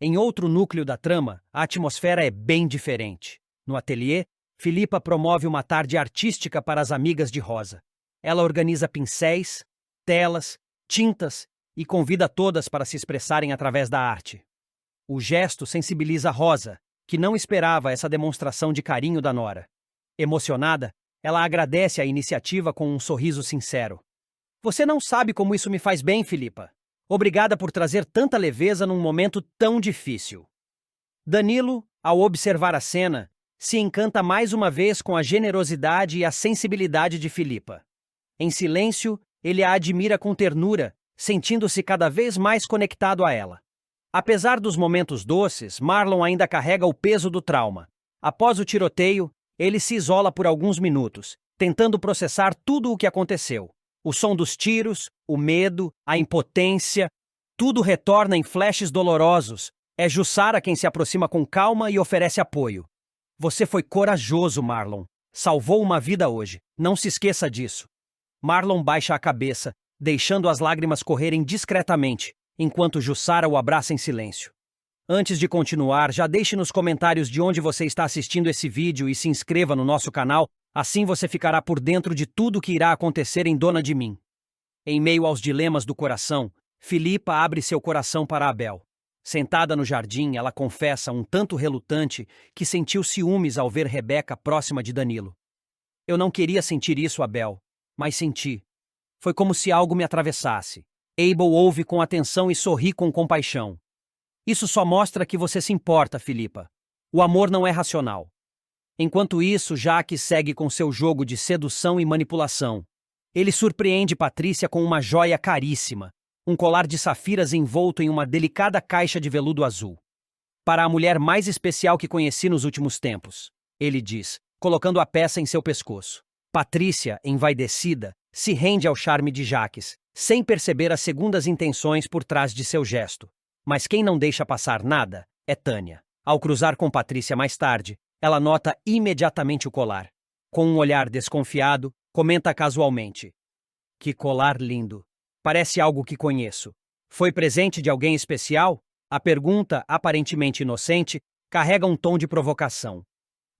Em outro núcleo da trama, a atmosfera é bem diferente. No ateliê, Filipa promove uma tarde artística para as amigas de Rosa. Ela organiza pincéis, telas, tintas e convida todas para se expressarem através da arte. O gesto sensibiliza Rosa, que não esperava essa demonstração de carinho da nora. Emocionada, ela agradece a iniciativa com um sorriso sincero. Você não sabe como isso me faz bem, Filipa. Obrigada por trazer tanta leveza num momento tão difícil. Danilo, ao observar a cena, se encanta mais uma vez com a generosidade e a sensibilidade de Filipa. Em silêncio, ele a admira com ternura, sentindo-se cada vez mais conectado a ela. Apesar dos momentos doces, Marlon ainda carrega o peso do trauma. Após o tiroteio, ele se isola por alguns minutos, tentando processar tudo o que aconteceu. O som dos tiros, o medo, a impotência, tudo retorna em flashes dolorosos. É Jussara quem se aproxima com calma e oferece apoio. Você foi corajoso, Marlon. Salvou uma vida hoje. Não se esqueça disso. Marlon baixa a cabeça, deixando as lágrimas correrem discretamente, enquanto Jussara o abraça em silêncio. Antes de continuar, já deixe nos comentários de onde você está assistindo esse vídeo e se inscreva no nosso canal, assim você ficará por dentro de tudo o que irá acontecer em Dona de Mim. Em meio aos dilemas do coração, Filipa abre seu coração para Abel. Sentada no jardim, ela confessa, um tanto relutante, que sentiu ciúmes ao ver Rebeca próxima de Danilo. Eu não queria sentir isso, Abel, mas senti. Foi como se algo me atravessasse. Abel ouve com atenção e sorri com compaixão. Isso só mostra que você se importa, Filipa. O amor não é racional. Enquanto isso, Jacques segue com seu jogo de sedução e manipulação. Ele surpreende Patrícia com uma joia caríssima, um colar de safiras envolto em uma delicada caixa de veludo azul. Para a mulher mais especial que conheci nos últimos tempos, ele diz, colocando a peça em seu pescoço. Patrícia, envaidecida, se rende ao charme de Jacques, sem perceber as segundas intenções por trás de seu gesto. Mas quem não deixa passar nada é Tânia. Ao cruzar com Patrícia mais tarde, ela nota imediatamente o colar. Com um olhar desconfiado, comenta casualmente. Que colar lindo! Parece algo que conheço. Foi presente de alguém especial? A pergunta, aparentemente inocente, carrega um tom de provocação.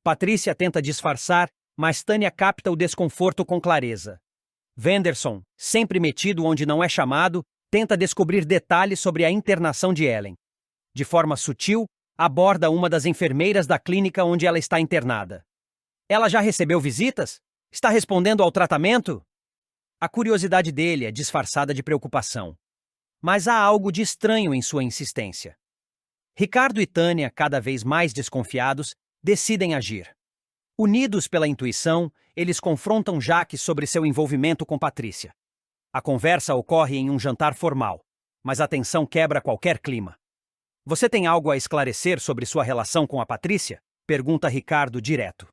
Patrícia tenta disfarçar, mas Tânia capta o desconforto com clareza. Wenderson, sempre metido onde não é chamado, tenta descobrir detalhes sobre a internação de Ellen. De forma sutil, aborda uma das enfermeiras da clínica onde ela está internada. Ela já recebeu visitas? Está respondendo ao tratamento? A curiosidade dele é disfarçada de preocupação. Mas há algo de estranho em sua insistência. Ricardo e Tânia, cada vez mais desconfiados, decidem agir. Unidos pela intuição, eles confrontam Jacques sobre seu envolvimento com Patrícia. A conversa ocorre em um jantar formal, mas a tensão quebra qualquer clima. Você tem algo a esclarecer sobre sua relação com a Patrícia? Pergunta Ricardo direto.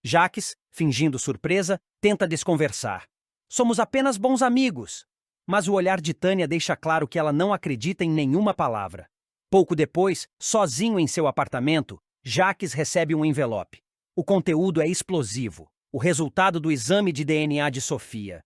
Jacques, fingindo surpresa, tenta desconversar. Somos apenas bons amigos. Mas o olhar de Tânia deixa claro que ela não acredita em nenhuma palavra. Pouco depois, sozinho em seu apartamento, Jacques recebe um envelope. O conteúdo é explosivo, o resultado do exame de DNA de Sofia.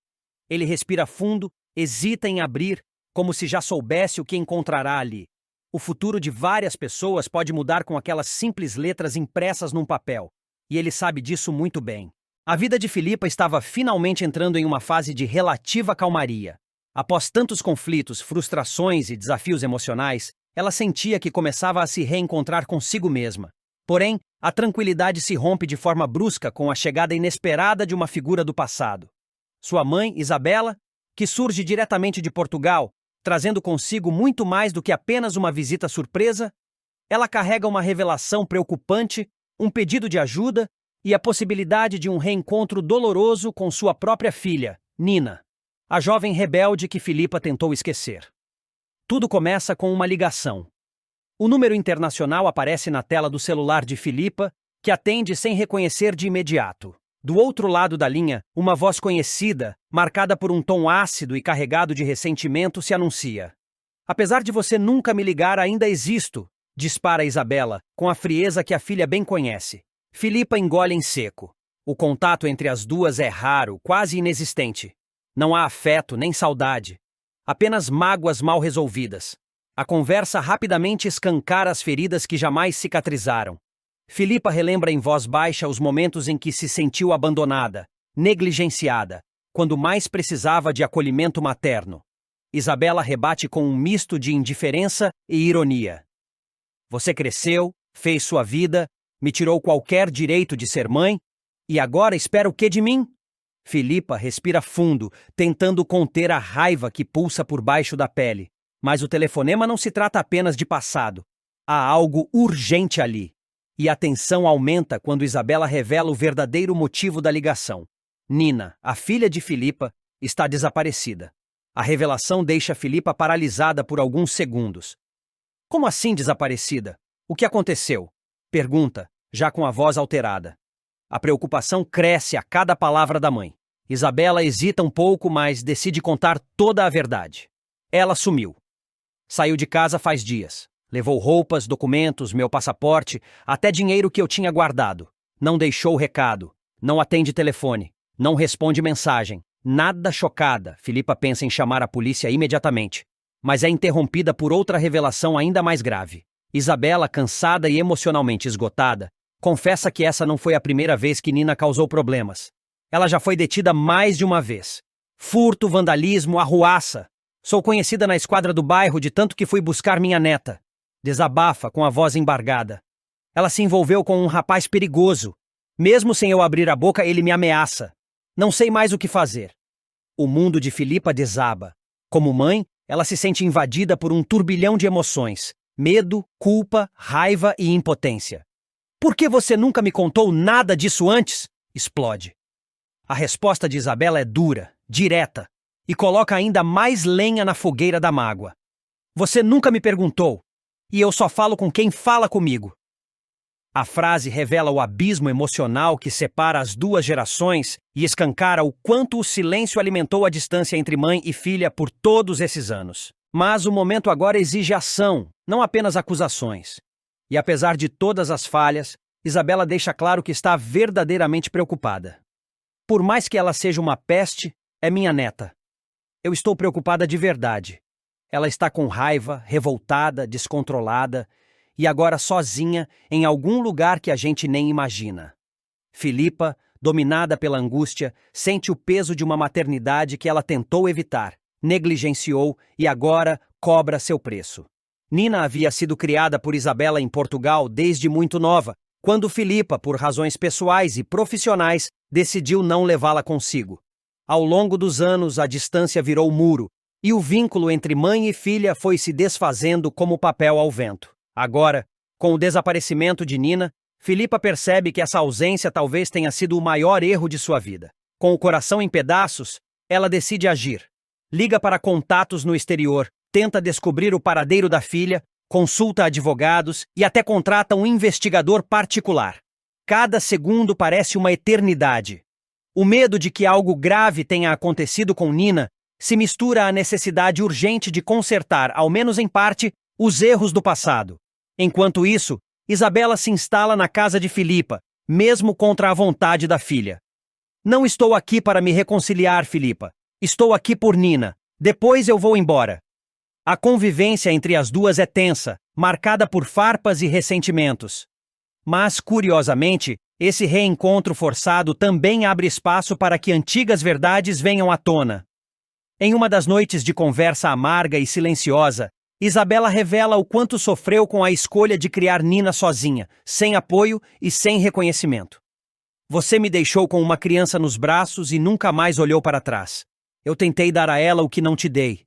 Ele respira fundo, hesita em abrir, como se já soubesse o que encontrará ali. O futuro de várias pessoas pode mudar com aquelas simples letras impressas num papel, e ele sabe disso muito bem. A vida de Filipa estava finalmente entrando em uma fase de relativa calmaria. Após tantos conflitos, frustrações e desafios emocionais, ela sentia que começava a se reencontrar consigo mesma. Porém, a tranquilidade se rompe de forma brusca com a chegada inesperada de uma figura do passado. Sua mãe, Isabela, que surge diretamente de Portugal, trazendo consigo muito mais do que apenas uma visita surpresa, ela carrega uma revelação preocupante, um pedido de ajuda e a possibilidade de um reencontro doloroso com sua própria filha, Nina, a jovem rebelde que Filipa tentou esquecer. Tudo começa com uma ligação. O número internacional aparece na tela do celular de Filipa, que atende sem reconhecer de imediato. Do outro lado da linha, uma voz conhecida, marcada por um tom ácido e carregado de ressentimento, se anuncia. Apesar de você nunca me ligar, ainda existo, dispara Isabela, com a frieza que a filha bem conhece. Filipa engole em seco. O contato entre as duas é raro, quase inexistente. Não há afeto nem saudade. Apenas mágoas mal resolvidas. A conversa rapidamente escancara as feridas que jamais cicatrizaram. Filipa relembra em voz baixa os momentos em que se sentiu abandonada, negligenciada, quando mais precisava de acolhimento materno. Isabela rebate com um misto de indiferença e ironia. Você cresceu, fez sua vida, me tirou qualquer direito de ser mãe, e agora espera o quê de mim? Filipa respira fundo, tentando conter a raiva que pulsa por baixo da pele. Mas o telefonema não se trata apenas de passado. Há algo urgente ali. E a tensão aumenta quando Isabela revela o verdadeiro motivo da ligação. Nina, a filha de Filipa, está desaparecida. A revelação deixa Filipa paralisada por alguns segundos. Como assim desaparecida? O que aconteceu? Pergunta, já com a voz alterada. A preocupação cresce a cada palavra da mãe. Isabela hesita um pouco, mas decide contar toda a verdade. Ela sumiu. Saiu de casa faz dias. Levou roupas, documentos, meu passaporte, até dinheiro que eu tinha guardado. Não deixou recado. Não atende telefone. Não responde mensagem. Nada chocada, Filipa pensa em chamar a polícia imediatamente. Mas é interrompida por outra revelação ainda mais grave. Isabela, cansada e emocionalmente esgotada, confessa que essa não foi a primeira vez que Nina causou problemas. Ela já foi detida mais de uma vez. Furto, vandalismo, arruaça. Sou conhecida na esquadra do bairro de tanto que fui buscar minha neta. Desabafa com a voz embargada. Ela se envolveu com um rapaz perigoso. Mesmo sem eu abrir a boca, ele me ameaça. Não sei mais o que fazer. O mundo de Filipa desaba. Como mãe, ela se sente invadida por um turbilhão de emoções. Medo, culpa, raiva e impotência. Por que você nunca me contou nada disso antes? Explode. A resposta de Isabela é dura, direta, e coloca ainda mais lenha na fogueira da mágoa. Você nunca me perguntou, e eu só falo com quem fala comigo. A frase revela o abismo emocional que separa as duas gerações e escancara o quanto o silêncio alimentou a distância entre mãe e filha por todos esses anos. Mas o momento agora exige ação, não apenas acusações. E apesar de todas as falhas, Isabela deixa claro que está verdadeiramente preocupada. Por mais que ela seja uma peste, é minha neta. Eu estou preocupada de verdade. Ela está com raiva, revoltada, descontrolada, e agora sozinha em algum lugar que a gente nem imagina. Filipa, dominada pela angústia, sente o peso de uma maternidade que ela tentou evitar, negligenciou e agora cobra seu preço. Nina havia sido criada por Isabela em Portugal desde muito nova, quando Filipa, por razões pessoais e profissionais, decidiu não levá-la consigo. Ao longo dos anos, a distância virou muro, e o vínculo entre mãe e filha foi se desfazendo como papel ao vento. Agora, com o desaparecimento de Nina, Filipa percebe que essa ausência talvez tenha sido o maior erro de sua vida. Com o coração em pedaços, ela decide agir. Liga para contatos no exterior, tenta descobrir o paradeiro da filha, consulta advogados e até contrata um investigador particular. Cada segundo parece uma eternidade. O medo de que algo grave tenha acontecido com Nina se mistura à necessidade urgente de consertar, ao menos em parte, os erros do passado. Enquanto isso, Isabela se instala na casa de Filipa, mesmo contra a vontade da filha. Não estou aqui para me reconciliar, Filipa. Estou aqui por Nina. Depois eu vou embora. A convivência entre as duas é tensa, marcada por farpas e ressentimentos. Mas, curiosamente, esse reencontro forçado também abre espaço para que antigas verdades venham à tona. Em uma das noites de conversa amarga e silenciosa, Isabela revela o quanto sofreu com a escolha de criar Nina sozinha, sem apoio e sem reconhecimento. Você me deixou com uma criança nos braços e nunca mais olhou para trás. Eu tentei dar a ela o que não te dei.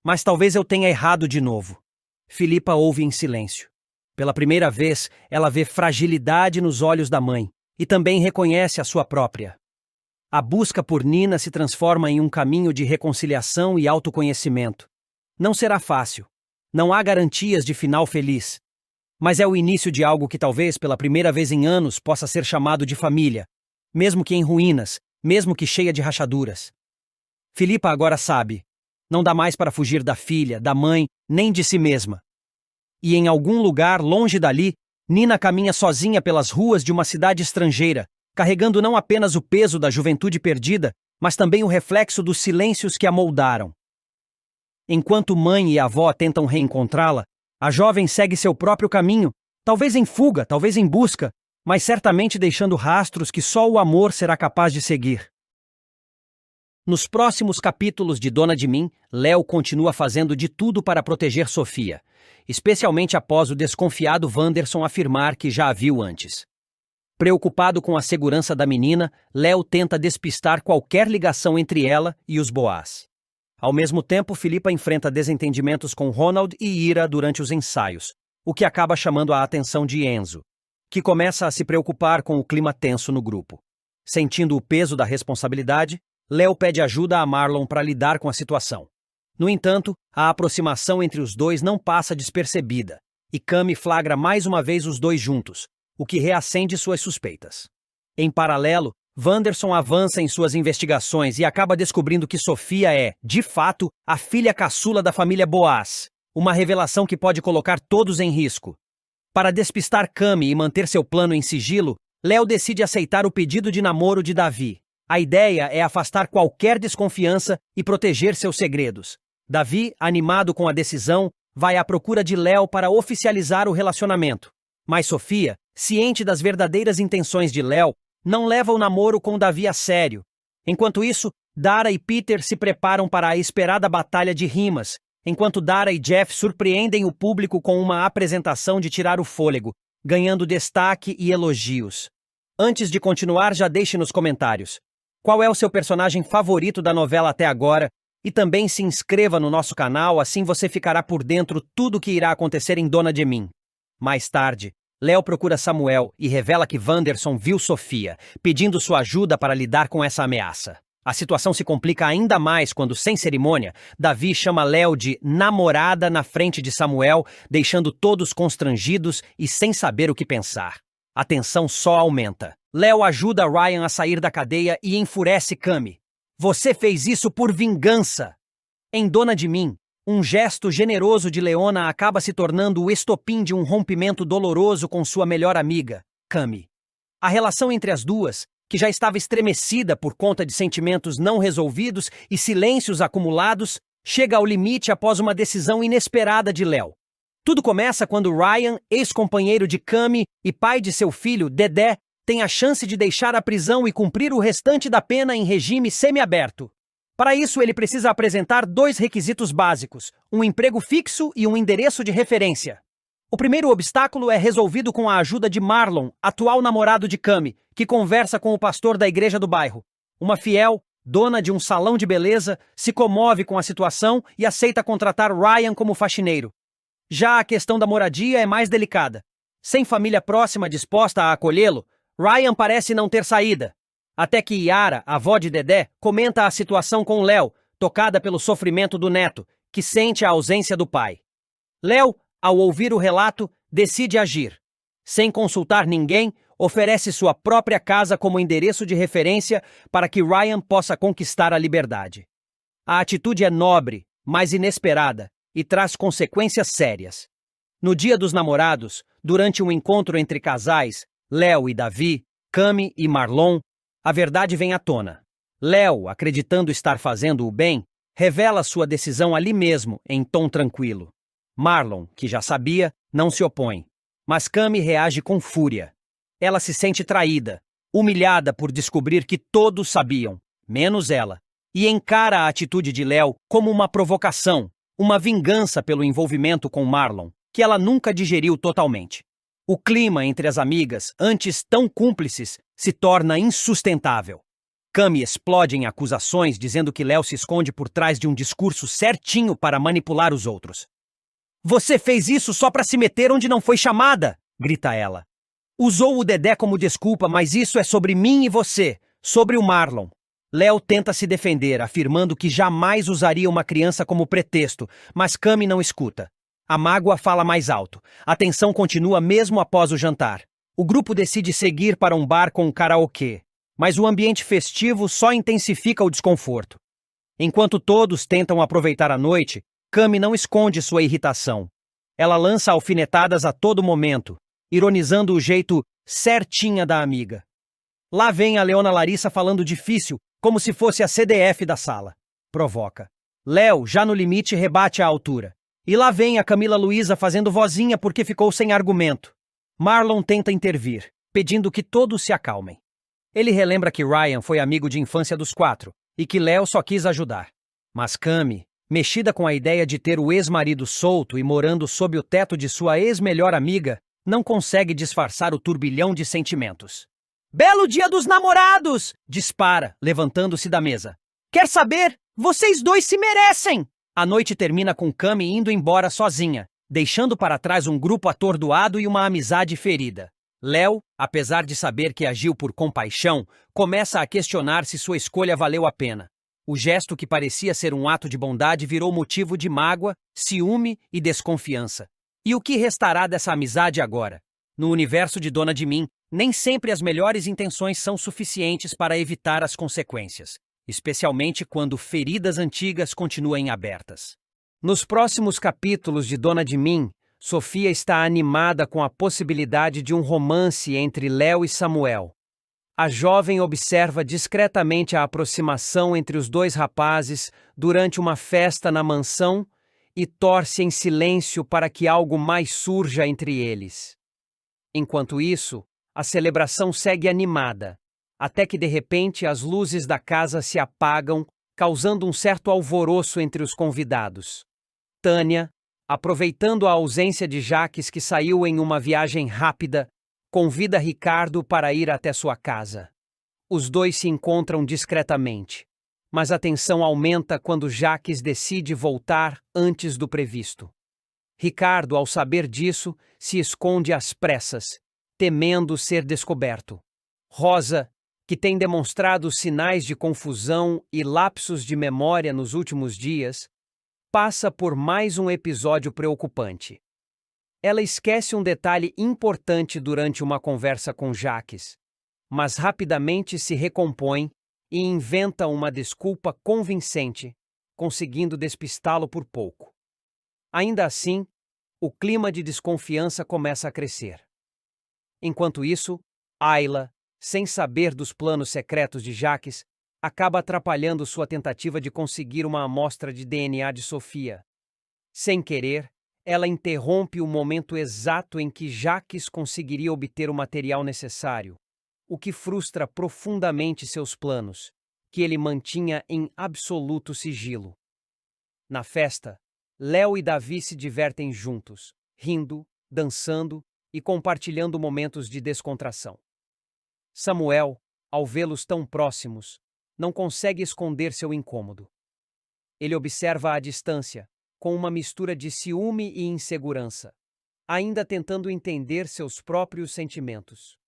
Mas talvez eu tenha errado de novo. Filipa ouve em silêncio. Pela primeira vez, ela vê fragilidade nos olhos da mãe e também reconhece a sua própria. A busca por Nina se transforma em um caminho de reconciliação e autoconhecimento. Não será fácil. Não há garantias de final feliz. Mas é o início de algo que talvez pela primeira vez em anos possa ser chamado de família, mesmo que em ruínas, mesmo que cheia de rachaduras. Filipa agora sabe. Não dá mais para fugir da filha, da mãe, nem de si mesma. E em algum lugar longe dali, Nina caminha sozinha pelas ruas de uma cidade estrangeira, carregando não apenas o peso da juventude perdida, mas também o reflexo dos silêncios que a moldaram. Enquanto mãe e avó tentam reencontrá-la, a jovem segue seu próprio caminho, talvez em fuga, talvez em busca, mas certamente deixando rastros que só o amor será capaz de seguir. Nos próximos capítulos de Dona de Mim, Léo continua fazendo de tudo para proteger Sofia, especialmente após o desconfiado Wanderson afirmar que já a viu antes. Preocupado com a segurança da menina, Léo tenta despistar qualquer ligação entre ela e os Boaz. Ao mesmo tempo, Philippa enfrenta desentendimentos com Ronald e Ira durante os ensaios, o que acaba chamando a atenção de Enzo, que começa a se preocupar com o clima tenso no grupo. Sentindo o peso da responsabilidade, Léo pede ajuda a Marlon para lidar com a situação. No entanto, a aproximação entre os dois não passa despercebida, e Cami flagra mais uma vez os dois juntos, o que reacende suas suspeitas. Em paralelo, Wanderson avança em suas investigações e acaba descobrindo que Sofia é, de fato, a filha caçula da família Boaz, uma revelação que pode colocar todos em risco. Para despistar Cami e manter seu plano em sigilo, Léo decide aceitar o pedido de namoro de Davi. A ideia é afastar qualquer desconfiança e proteger seus segredos. Davi, animado com a decisão, vai à procura de Léo para oficializar o relacionamento. Mas Sofia, ciente das verdadeiras intenções de Léo, não leva o namoro com Davi a sério. Enquanto isso, Dara e Peter se preparam para a esperada batalha de rimas, enquanto Dara e Jeff surpreendem o público com uma apresentação de tirar o fôlego, ganhando destaque e elogios. Antes de continuar, já deixe nos comentários qual é o seu personagem favorito da novela até agora, e também se inscreva no nosso canal, assim você ficará por dentro tudo o que irá acontecer em Dona de Mim. Mais tarde, Léo procura Samuel e revela que Wanderson viu Sofia, pedindo sua ajuda para lidar com essa ameaça. A situação se complica ainda mais quando, sem cerimônia, Davi chama Léo de namorada na frente de Samuel, deixando todos constrangidos e sem saber o que pensar. A tensão só aumenta. Léo ajuda Ryan a sair da cadeia e enfurece Cami. Você fez isso por vingança! Em Dona de Mim, um gesto generoso de Leona acaba se tornando o estopim de um rompimento doloroso com sua melhor amiga, Cami. A relação entre as duas, que já estava estremecida por conta de sentimentos não resolvidos e silêncios acumulados, chega ao limite após uma decisão inesperada de Léo. Tudo começa quando Ryan, ex-companheiro de Cami e pai de seu filho, Dedé, tem a chance de deixar a prisão e cumprir o restante da pena em regime semiaberto. Para isso, ele precisa apresentar dois requisitos básicos, um emprego fixo e um endereço de referência. O primeiro obstáculo é resolvido com a ajuda de Marlon, atual namorado de Cami, que conversa com o pastor da igreja do bairro. Uma fiel, dona de um salão de beleza, se comove com a situação e aceita contratar Ryan como faxineiro. Já a questão da moradia é mais delicada. Sem família próxima disposta a acolhê-lo, Ryan parece não ter saída. Até que Yara, avó de Dedé, comenta a situação com Léo, tocada pelo sofrimento do neto, que sente a ausência do pai. Léo, ao ouvir o relato, decide agir. Sem consultar ninguém, oferece sua própria casa como endereço de referência para que Ryan possa conquistar a liberdade. A atitude é nobre, mas inesperada, e traz consequências sérias. No Dia dos Namorados, durante um encontro entre casais, Léo e Davi, Cami e Marlon, a verdade vem à tona. Léo, acreditando estar fazendo o bem, revela sua decisão ali mesmo, em tom tranquilo. Marlon, que já sabia, não se opõe, mas Cami reage com fúria. Ela se sente traída, humilhada por descobrir que todos sabiam, menos ela, e encara a atitude de Léo como uma provocação, uma vingança pelo envolvimento com Marlon, que ela nunca digeriu totalmente. O clima entre as amigas, antes tão cúmplices, se torna insustentável. Cami explode em acusações dizendo que Léo se esconde por trás de um discurso certinho para manipular os outros. Você fez isso só para se meter onde não foi chamada, grita ela. Usou o Dedé como desculpa, mas isso é sobre mim e você, sobre o Marlon. Léo tenta se defender, afirmando que jamais usaria uma criança como pretexto, mas Cami não escuta. A mágoa fala mais alto. A tensão continua mesmo após o jantar. O grupo decide seguir para um bar com karaokê, mas o ambiente festivo só intensifica o desconforto. Enquanto todos tentam aproveitar a noite, Cami não esconde sua irritação. Ela lança alfinetadas a todo momento, ironizando o jeito certinha da amiga. Lá vem a Leona Larissa falando difícil, como se fosse a CDF da sala. Provoca. Léo, já no limite, rebate a altura. E lá vem a Camila Luísa fazendo vozinha porque ficou sem argumento. Marlon tenta intervir, pedindo que todos se acalmem. Ele relembra que Ryan foi amigo de infância dos quatro e que Léo só quis ajudar. Mas Cami, mexida com a ideia de ter o ex-marido solto e morando sob o teto de sua ex-melhor amiga, não consegue disfarçar o turbilhão de sentimentos. Belo dia dos namorados! Dispara, levantando-se da mesa. Quer saber? Vocês dois se merecem! A noite termina com Cami indo embora sozinha, deixando para trás um grupo atordoado e uma amizade ferida. Léo, apesar de saber que agiu por compaixão, começa a questionar se sua escolha valeu a pena. O gesto que parecia ser um ato de bondade virou motivo de mágoa, ciúme e desconfiança. E o que restará dessa amizade agora? No universo de Dona de Mim, nem sempre as melhores intenções são suficientes para evitar as consequências, especialmente quando feridas antigas continuem abertas. Nos próximos capítulos de Dona de Mim, Sofia está animada com a possibilidade de um romance entre Léo e Samuel. A jovem observa discretamente a aproximação entre os dois rapazes durante uma festa na mansão e torce em silêncio para que algo mais surja entre eles. Enquanto isso, a celebração segue animada, até que de repente as luzes da casa se apagam, causando um certo alvoroço entre os convidados. Tânia, aproveitando a ausência de Jaques, que saiu em uma viagem rápida, convida Ricardo para ir até sua casa. Os dois se encontram discretamente, mas a tensão aumenta quando Jaques decide voltar antes do previsto. Ricardo, ao saber disso, se esconde às pressas, temendo ser descoberto. Rosa, que tem demonstrado sinais de confusão e lapsos de memória nos últimos dias, passa por mais um episódio preocupante. Ela esquece um detalhe importante durante uma conversa com Jaques, mas rapidamente se recompõe e inventa uma desculpa convincente, conseguindo despistá-lo por pouco. Ainda assim, o clima de desconfiança começa a crescer. Enquanto isso, Ayla, sem saber dos planos secretos de Jaques, acaba atrapalhando sua tentativa de conseguir uma amostra de DNA de Sofia. Sem querer, ela interrompe o momento exato em que Jaques conseguiria obter o material necessário, o que frustra profundamente seus planos, que ele mantinha em absoluto sigilo. Na festa, Léo e Davi se divertem juntos, rindo, dançando e compartilhando momentos de descontração. Samuel, ao vê-los tão próximos, não consegue esconder seu incômodo. Ele observa à distância, com uma mistura de ciúme e insegurança, ainda tentando entender seus próprios sentimentos.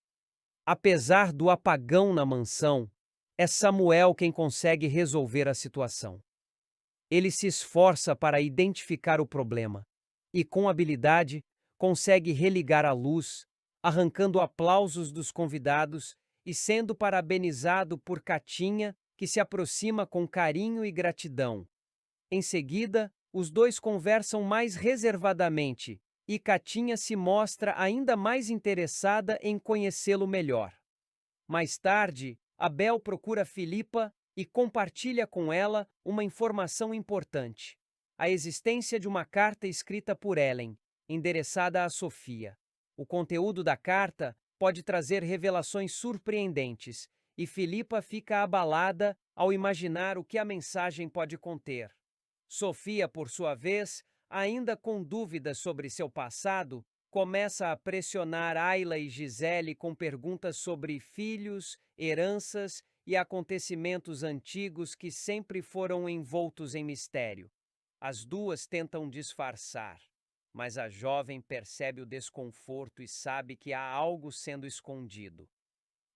Apesar do apagão na mansão, é Samuel quem consegue resolver a situação. Ele se esforça para identificar o problema e, com habilidade, consegue religar a luz, arrancando aplausos dos convidados e sendo parabenizado por Catinha, que se aproxima com carinho e gratidão. Em seguida, os dois conversam mais reservadamente e Catinha se mostra ainda mais interessada em conhecê-lo melhor. Mais tarde, Abel procura Filipa e compartilha com ela uma informação importante: a existência de uma carta escrita por Ellen, endereçada a Sofia. O conteúdo da carta pode trazer revelações surpreendentes, e Filipa fica abalada ao imaginar o que a mensagem pode conter. Sofia, por sua vez, ainda com dúvidas sobre seu passado, começa a pressionar Ayla e Gisele com perguntas sobre filhos, heranças e acontecimentos antigos que sempre foram envoltos em mistério. As duas tentam disfarçar, mas a jovem percebe o desconforto e sabe que há algo sendo escondido.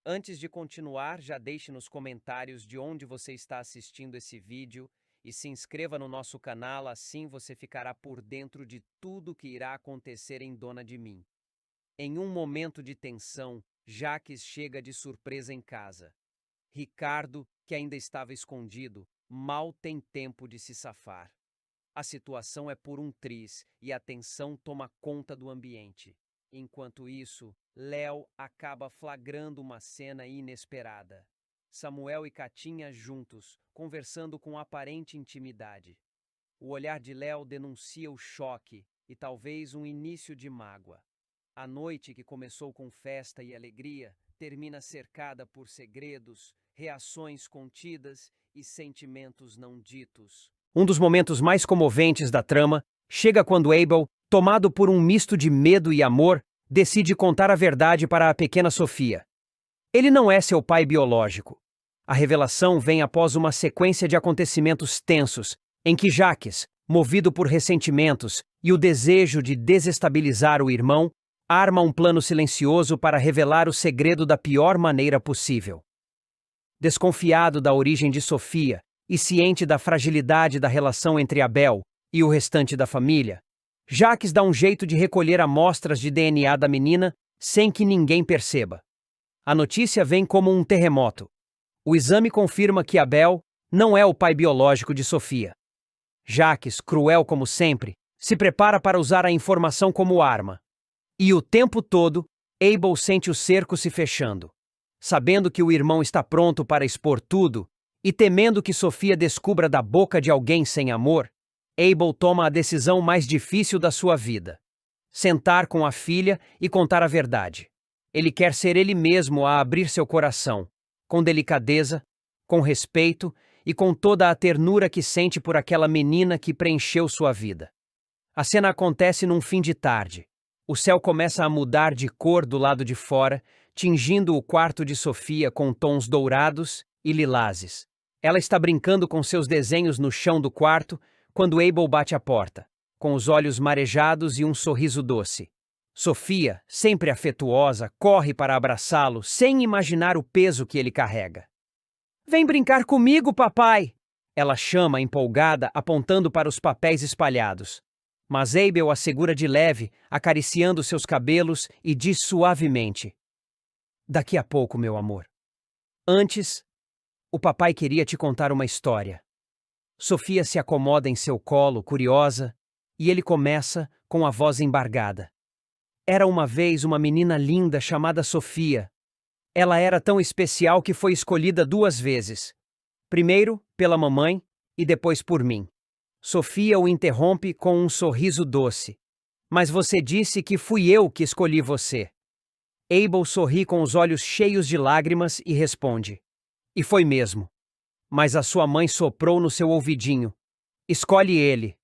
Antes de continuar, já deixe nos comentários de onde você está assistindo esse vídeo e se inscreva no nosso canal, assim você ficará por dentro de tudo o que irá acontecer em Dona de Mim. Em um momento de tensão, Jaques chega de surpresa em casa. Ricardo, que ainda estava escondido, mal tem tempo de se safar. A situação é por um triz e a tensão toma conta do ambiente. Enquanto isso, Léo acaba flagrando uma cena inesperada. Samuel e Catinha juntos, conversando com aparente intimidade. O olhar de Léo denuncia o choque e talvez um início de mágoa. A noite, que começou com festa e alegria, termina cercada por segredos, reações contidas e sentimentos não ditos. Um dos momentos mais comoventes da trama chega quando Abel, tomado por um misto de medo e amor, decide contar a verdade para a pequena Sofia. Ele não é seu pai biológico. A revelação vem após uma sequência de acontecimentos tensos, em que Jacques, movido por ressentimentos e o desejo de desestabilizar o irmão, arma um plano silencioso para revelar o segredo da pior maneira possível. Desconfiado da origem de Sofia e ciente da fragilidade da relação entre Abel e o restante da família, Jacques dá um jeito de recolher amostras de DNA da menina sem que ninguém perceba. A notícia vem como um terremoto. O exame confirma que Abel não é o pai biológico de Sofia. Jacques, cruel como sempre, se prepara para usar a informação como arma. E o tempo todo, Abel sente o cerco se fechando. Sabendo que o irmão está pronto para expor tudo, e temendo que Sofia descubra da boca de alguém sem amor, Abel toma a decisão mais difícil da sua vida: sentar com a filha e contar a verdade. Ele quer ser ele mesmo a abrir seu coração, com delicadeza, com respeito e com toda a ternura que sente por aquela menina que preencheu sua vida. A cena acontece num fim de tarde. O céu começa a mudar de cor do lado de fora, tingindo o quarto de Sofia com tons dourados e lilazes. Ela está brincando com seus desenhos no chão do quarto quando Abel bate à porta, com os olhos marejados e um sorriso doce. Sofia, sempre afetuosa, corre para abraçá-lo sem imaginar o peso que ele carrega. "Vem brincar comigo, papai!" Ela chama, empolgada, apontando para os papéis espalhados. Mas Abel a segura de leve, acariciando seus cabelos, e diz suavemente: "Daqui a pouco, meu amor. Antes, o papai queria te contar uma história." Sofia se acomoda em seu colo, curiosa, e ele começa com a voz embargada. "Era uma vez uma menina linda chamada Sofia. Ela era tão especial que foi escolhida 2 vezes. Primeiro pela mamãe e depois por mim." Sofia o interrompe com um sorriso doce. "Mas você disse que fui eu que escolhi você." Abel sorri com os olhos cheios de lágrimas e responde: "E foi mesmo. Mas a sua mãe soprou no seu ouvidinho: 'Escolhe ele.'"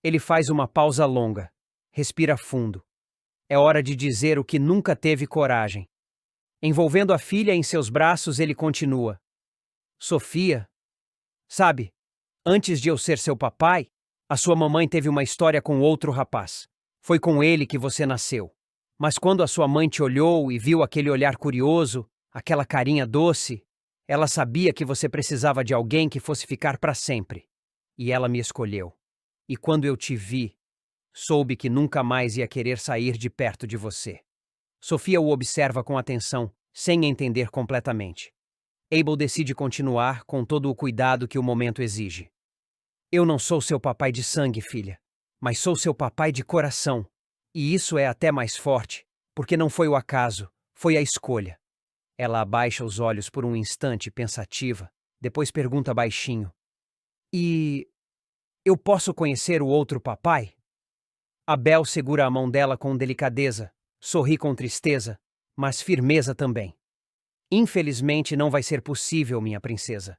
Ele faz uma pausa longa, respira fundo. É hora de dizer o que nunca teve coragem. Envolvendo a filha em seus braços, ele continua: "Sofia, sabe, antes de eu ser seu papai, a sua mamãe teve uma história com outro rapaz. Foi com ele que você nasceu. Mas quando a sua mãe te olhou e viu aquele olhar curioso, aquela carinha doce, ela sabia que você precisava de alguém que fosse ficar para sempre. E ela me escolheu. E quando eu te vi, soube que nunca mais ia querer sair de perto de você." Sofia o observa com atenção, sem entender completamente. Abel decide continuar com todo o cuidado que o momento exige. "Eu não sou seu papai de sangue, filha, mas sou seu papai de coração. E isso é até mais forte, porque não foi o acaso, foi a escolha." Ela abaixa os olhos por um instante, pensativa, depois pergunta baixinho: "E eu posso conhecer o outro papai?" Abel segura a mão dela com delicadeza, sorri com tristeza, mas firmeza também. "Infelizmente não vai ser possível, minha princesa.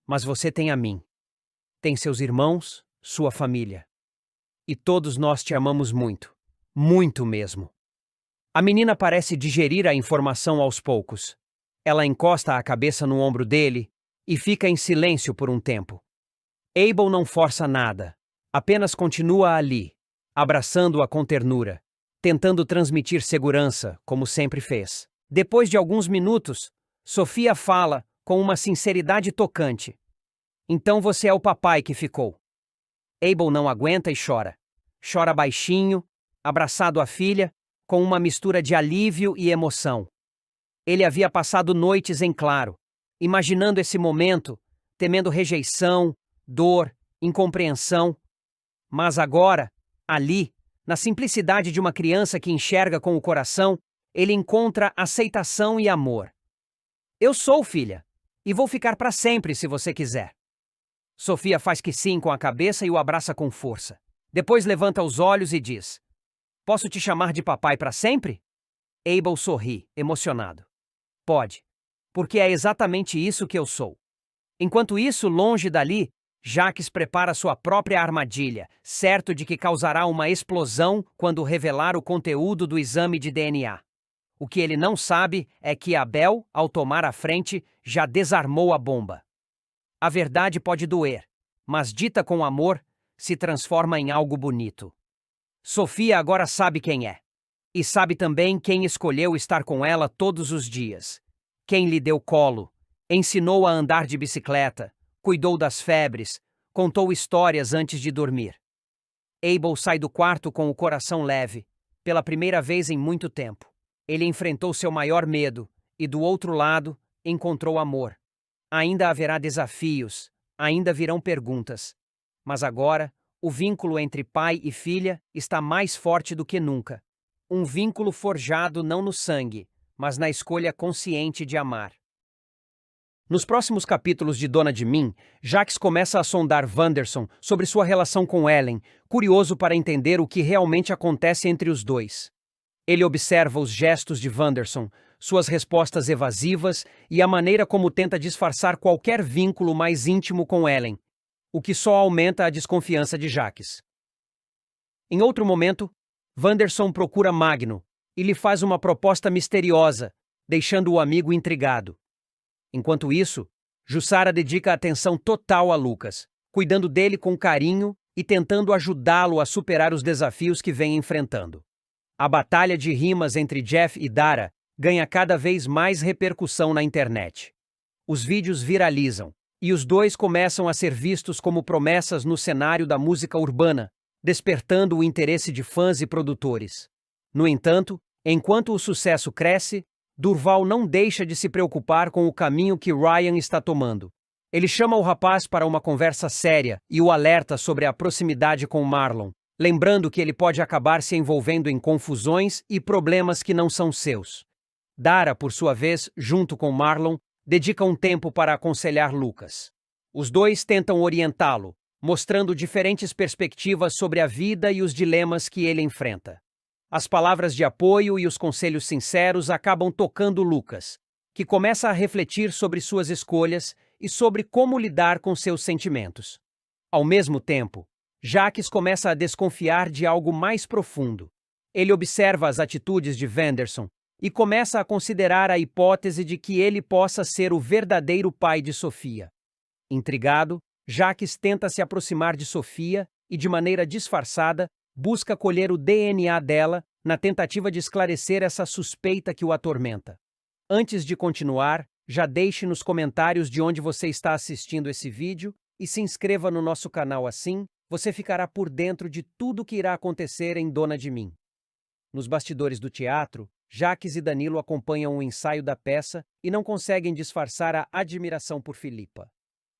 Mas você tem a mim. Tem seus irmãos, sua família. E todos nós te amamos muito. Muito mesmo." A menina parece digerir a informação aos poucos. Ela encosta a cabeça no ombro dele e fica em silêncio por um tempo. Abel não força nada, apenas continua ali, abraçando-a com ternura, tentando transmitir segurança, como sempre fez. Depois de alguns minutos, Sofia fala com uma sinceridade tocante: "Então você é o papai que ficou." Abel não aguenta e chora. Chora baixinho, abraçado à filha, com uma mistura de alívio e emoção. Ele havia passado noites em claro, imaginando esse momento, temendo rejeição, dor, incompreensão. Mas agora, ali, na simplicidade de uma criança que enxerga com o coração, ele encontra aceitação e amor. "Eu sou filha, e vou ficar para sempre se você quiser." Sofia faz que sim com a cabeça e o abraça com força. Depois levanta os olhos e diz: Posso te chamar de papai para sempre? Abel sorri, emocionado. Pode, porque é exatamente isso que eu sou. Enquanto isso, longe dali, Jacques prepara sua própria armadilha, certo de que causará uma explosão quando revelar o conteúdo do exame de DNA. O que ele não sabe é que Abel, ao tomar a frente, já desarmou a bomba. A verdade pode doer, mas dita com amor, se transforma em algo bonito. Sofia agora sabe quem é. E sabe também quem escolheu estar com ela todos os dias. Quem lhe deu colo, ensinou a andar de bicicleta, cuidou das febres, contou histórias antes de dormir. Abel sai do quarto com o coração leve, pela primeira vez em muito tempo. Ele enfrentou seu maior medo e, do outro lado, encontrou amor. Ainda haverá desafios, ainda virão perguntas. Mas agora, o vínculo entre pai e filha está mais forte do que nunca. Um vínculo forjado não no sangue, mas na escolha consciente de amar. Nos próximos capítulos de Dona de Mim, Jacques começa a sondar Wanderson sobre sua relação com Ellen, curioso para entender o que realmente acontece entre os dois. Ele observa os gestos de Wanderson, suas respostas evasivas e a maneira como tenta disfarçar qualquer vínculo mais íntimo com Ellen, o que só aumenta a desconfiança de Jacques. Em outro momento, Wanderson procura Magno e lhe faz uma proposta misteriosa, deixando o amigo intrigado. Enquanto isso, Jussara dedica atenção total a Lucas, cuidando dele com carinho e tentando ajudá-lo a superar os desafios que vem enfrentando. A batalha de rimas entre Jeff e Dara ganha cada vez mais repercussão na internet. Os vídeos viralizam, e os dois começam a ser vistos como promessas no cenário da música urbana, despertando o interesse de fãs e produtores. No entanto, enquanto o sucesso cresce, Durval não deixa de se preocupar com o caminho que Ryan está tomando. Ele chama o rapaz para uma conversa séria e o alerta sobre a proximidade com Marlon, lembrando que ele pode acabar se envolvendo em confusões e problemas que não são seus. Dara, por sua vez, junto com Marlon, dedica um tempo para aconselhar Lucas. Os dois tentam orientá-lo, mostrando diferentes perspectivas sobre a vida e os dilemas que ele enfrenta. As palavras de apoio e os conselhos sinceros acabam tocando Lucas, que começa a refletir sobre suas escolhas e sobre como lidar com seus sentimentos. Ao mesmo tempo, Jacques começa a desconfiar de algo mais profundo. Ele observa as atitudes de Wanderson e começa a considerar a hipótese de que ele possa ser o verdadeiro pai de Sofia. Intrigado, Jacques tenta se aproximar de Sofia e, de maneira disfarçada, busca colher o DNA dela na tentativa de esclarecer essa suspeita que o atormenta. Antes de continuar, já deixe nos comentários de onde você está assistindo esse vídeo e se inscreva no nosso canal assim, você ficará por dentro de tudo que irá acontecer em Dona de Mim. Nos bastidores do teatro, Jacques e Danilo acompanham o ensaio da peça e não conseguem disfarçar a admiração por Filipa.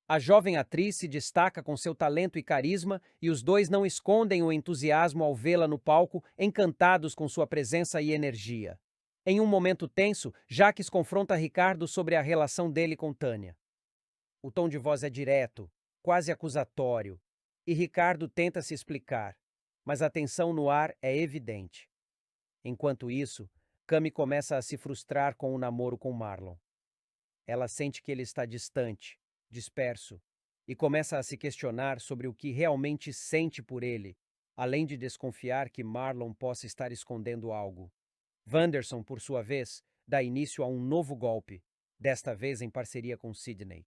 A jovem atriz se destaca com seu talento e carisma e os dois não escondem o entusiasmo ao vê-la no palco, encantados com sua presença e energia. Em um momento tenso, Jacques confronta Ricardo sobre a relação dele com Tânia. O tom de voz é direto, quase acusatório, e Ricardo tenta se explicar, mas a tensão no ar é evidente. Enquanto isso, Cami começa a se frustrar com o namoro com Marlon. Ela sente que ele está distante, disperso, e começa a se questionar sobre o que realmente sente por ele, além de desconfiar que Marlon possa estar escondendo algo. Wanderson, por sua vez, dá início a um novo golpe, desta vez em parceria com Sidney.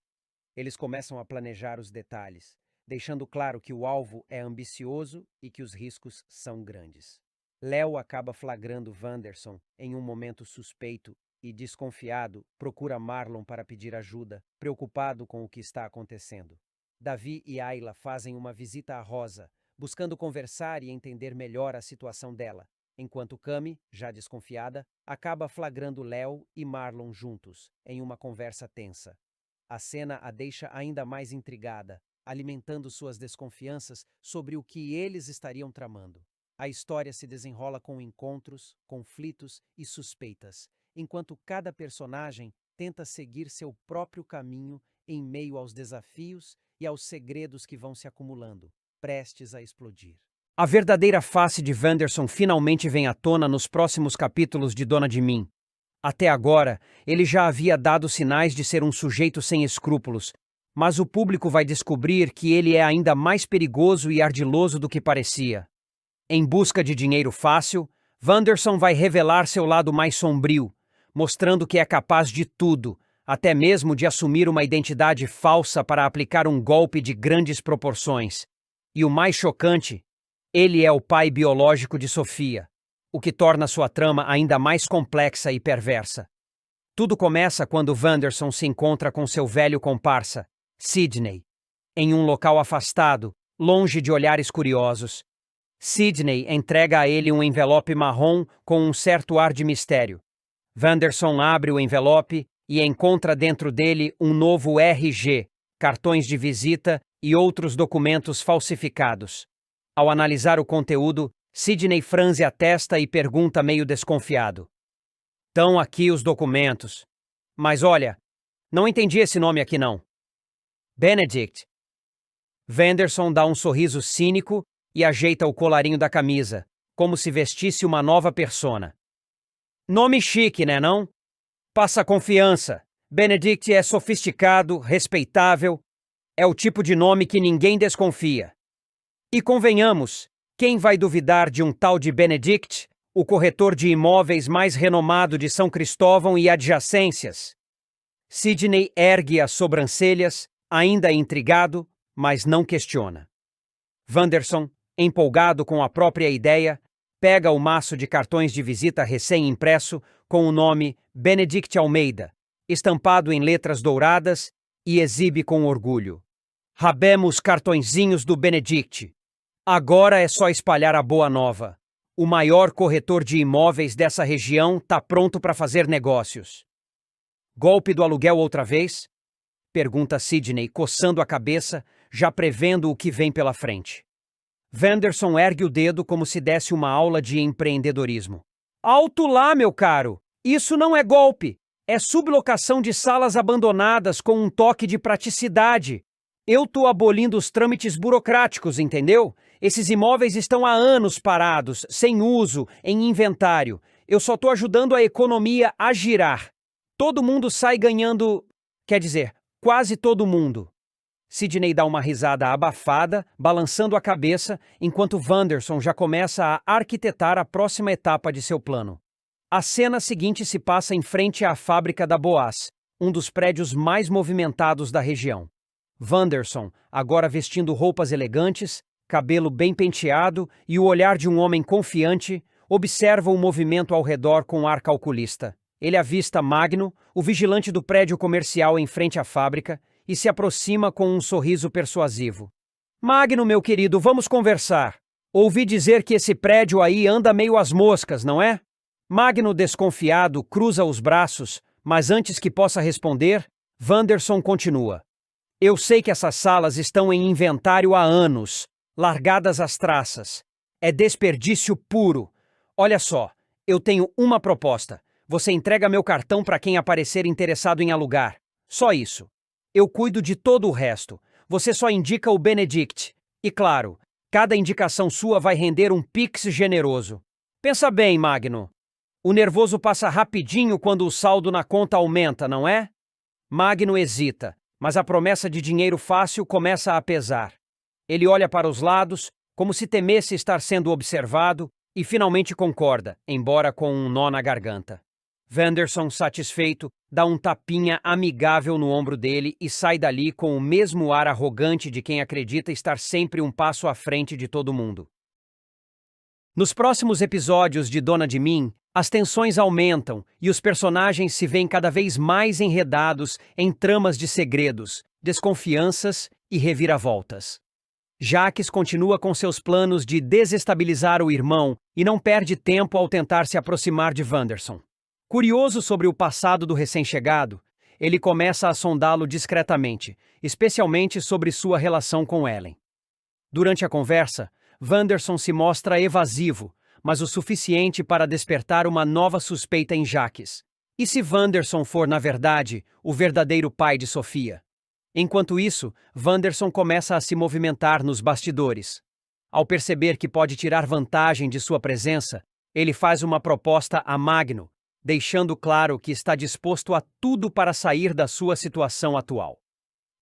Eles começam a planejar os detalhes, deixando claro que o alvo é ambicioso e que os riscos são grandes. Léo acaba flagrando Wanderson em um momento suspeito e, desconfiado, procura Marlon para pedir ajuda, preocupado com o que está acontecendo. Davi e Ayla fazem uma visita a Rosa, buscando conversar e entender melhor a situação dela, enquanto Cami, já desconfiada, acaba flagrando Léo e Marlon juntos, em uma conversa tensa. A cena a deixa ainda mais intrigada, alimentando suas desconfianças sobre o que eles estariam tramando. A história se desenrola com encontros, conflitos e suspeitas, enquanto cada personagem tenta seguir seu próprio caminho em meio aos desafios e aos segredos que vão se acumulando, prestes a explodir. A verdadeira face de Wanderson finalmente vem à tona nos próximos capítulos de Dona de Mim. Até agora, ele já havia dado sinais de ser um sujeito sem escrúpulos, mas o público vai descobrir que ele é ainda mais perigoso e ardiloso do que parecia. Em busca de dinheiro fácil, Wanderson vai revelar seu lado mais sombrio, mostrando que é capaz de tudo, até mesmo de assumir uma identidade falsa para aplicar um golpe de grandes proporções. E o mais chocante, ele é o pai biológico de Sofia, o que torna sua trama ainda mais complexa e perversa. Tudo começa quando Wanderson se encontra com seu velho comparsa, Sidney, em um local afastado, longe de olhares curiosos. Sidney entrega a ele um envelope marrom com um certo ar de mistério. Wanderson abre o envelope e encontra dentro dele um novo RG, cartões de visita e outros documentos falsificados. Ao analisar o conteúdo, Sidney franze a testa e pergunta meio desconfiado: "Estão aqui os documentos. Mas olha, não entendi esse nome aqui não." "Benedict." Wanderson dá um sorriso cínico e ajeita o colarinho da camisa, como se vestisse uma nova persona. "Nome chique, né não? Passa confiança. Benedict é sofisticado, respeitável. É o tipo de nome que ninguém desconfia. E convenhamos, quem vai duvidar de um tal de Benedict, o corretor de imóveis mais renomado de São Cristóvão e adjacências?" Sidney ergue as sobrancelhas, ainda intrigado, mas não questiona. Wanderson, empolgado com a própria ideia, pega o maço de cartões de visita recém-impresso com o nome Benedict Almeida, estampado em letras douradas, e exibe com orgulho. "Rabemos cartõezinhos do Benedict. Agora é só espalhar a boa nova. O maior corretor de imóveis dessa região tá pronto para fazer negócios." "Golpe do aluguel outra vez?" pergunta Sidney, coçando a cabeça, já prevendo o que vem pela frente. Wanderson ergue o dedo como se desse uma aula de empreendedorismo. "Alto lá, meu caro! Isso não é golpe! É sublocação de salas abandonadas com um toque de praticidade. Eu tô abolindo os trâmites burocráticos, entendeu? Esses imóveis estão há anos parados, sem uso, em inventário. Eu só tô ajudando a economia a girar. Todo mundo sai ganhando... Quer dizer, quase todo mundo." Sidney dá uma risada abafada, balançando a cabeça, enquanto Wanderson já começa a arquitetar a próxima etapa de seu plano. A cena seguinte se passa em frente à fábrica da Boaz, um dos prédios mais movimentados da região. Wanderson, agora vestindo roupas elegantes, cabelo bem penteado e o olhar de um homem confiante, observa o movimento ao redor com ar calculista. Ele avista Magno, o vigilante do prédio comercial em frente à fábrica, e se aproxima com um sorriso persuasivo. "Magno, meu querido, vamos conversar. Ouvi dizer que esse prédio aí anda meio às moscas, não é?" Magno, desconfiado, cruza os braços, mas antes que possa responder, Wanderson continua. "Eu sei que essas salas estão em inventário há anos, largadas às traças. É desperdício puro. Olha só, eu tenho uma proposta. Você entrega meu cartão para quem aparecer interessado em alugar. Só isso. Eu cuido de todo o resto. Você só indica o Benedict. E claro, cada indicação sua vai render um pix generoso. Pensa bem, Magno. O nervoso passa rapidinho quando o saldo na conta aumenta, não é?" Magno hesita, mas a promessa de dinheiro fácil começa a pesar. Ele olha para os lados, como se temesse estar sendo observado, e finalmente concorda, embora com um nó na garganta. Wanderson, satisfeito, dá um tapinha amigável no ombro dele e sai dali com o mesmo ar arrogante de quem acredita estar sempre um passo à frente de todo mundo. Nos próximos episódios de Dona de Mim, as tensões aumentam e os personagens se veem cada vez mais enredados em tramas de segredos, desconfianças e reviravoltas. Jacques continua com seus planos de desestabilizar o irmão e não perde tempo ao tentar se aproximar de Wanderson. Curioso sobre o passado do recém-chegado, ele começa a sondá-lo discretamente, especialmente sobre sua relação com Ellen. Durante a conversa, Wanderson se mostra evasivo, mas o suficiente para despertar uma nova suspeita em Jacques. E se Wanderson for, na verdade, o verdadeiro pai de Sofia? Enquanto isso, Wanderson começa a se movimentar nos bastidores. Ao perceber que pode tirar vantagem de sua presença, ele faz uma proposta a Magno, deixando claro que está disposto a tudo para sair da sua situação atual.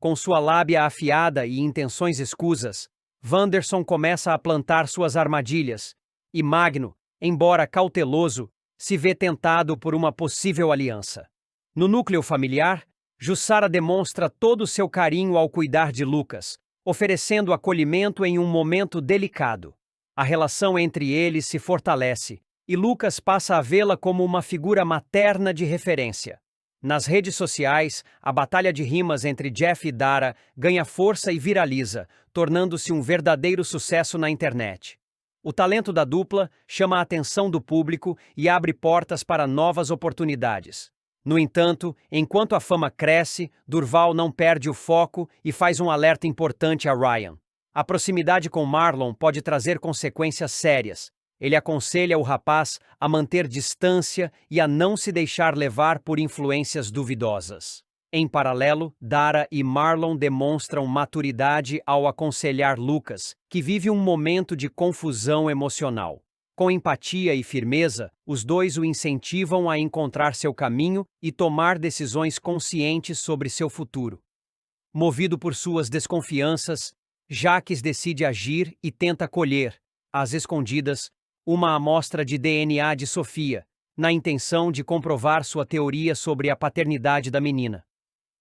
Com sua lábia afiada e intenções escusas, Wanderson começa a plantar suas armadilhas, e Magno, embora cauteloso, se vê tentado por uma possível aliança. No núcleo familiar, Jussara demonstra todo o seu carinho ao cuidar de Lucas, oferecendo acolhimento em um momento delicado. A relação entre eles se fortalece, e Lucas passa a vê-la como uma figura materna de referência. Nas redes sociais, a batalha de rimas entre Jeff e Dara ganha força e viraliza, tornando-se um verdadeiro sucesso na internet. O talento da dupla chama a atenção do público e abre portas para novas oportunidades. No entanto, enquanto a fama cresce, Durval não perde o foco e faz um alerta importante a Ryan. A proximidade com Marlon pode trazer consequências sérias. Ele aconselha o rapaz a manter distância e a não se deixar levar por influências duvidosas. Em paralelo, Dara e Marlon demonstram maturidade ao aconselhar Lucas, que vive um momento de confusão emocional. Com empatia e firmeza, os dois o incentivam a encontrar seu caminho e tomar decisões conscientes sobre seu futuro. Movido por suas desconfianças, Jacques decide agir e tenta colher, às escondidas, uma amostra de DNA de Sofia, na intenção de comprovar sua teoria sobre a paternidade da menina.